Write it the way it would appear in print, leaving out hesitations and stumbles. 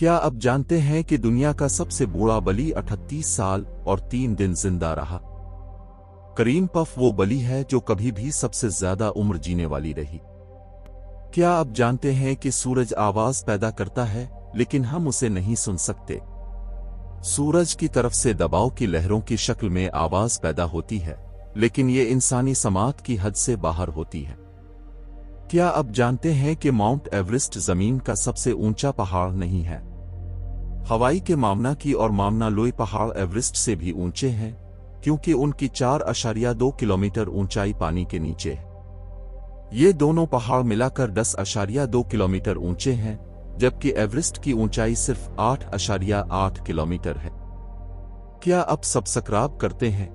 क्या आप जानते हैं कि दुनिया का सबसे बूढ़ा बलि 38 साल और 3 दिन जिंदा रहा? करीम पफ वो बलि है जो कभी भी सबसे ज्यादा उम्र जीने वाली रही। क्या आप जानते हैं कि सूरज आवाज पैदा करता है लेकिन हम उसे नहीं सुन सकते? सूरज की तरफ से दबाव की लहरों की शक्ल में आवाज पैदा होती है, लेकिन ये इंसानी समात की हद से बाहर होती है। क्या आप जानते हैं कि माउंट एवरेस्ट जमीन का सबसे ऊंचा पहाड़ नहीं है? हवाई के मावना की और मावना लोई पहाड़ एवरेस्ट से भी ऊंचे हैं, क्योंकि उनकी 4.2 किलोमीटर ऊंचाई पानी के नीचे है। ये दोनों पहाड़ मिलाकर 10.2 किलोमीटर ऊंचे हैं, जबकि एवरेस्ट की ऊंचाई सिर्फ 8.8 किलोमीटर है। क्या आप सब्सक्राइब करते हैं?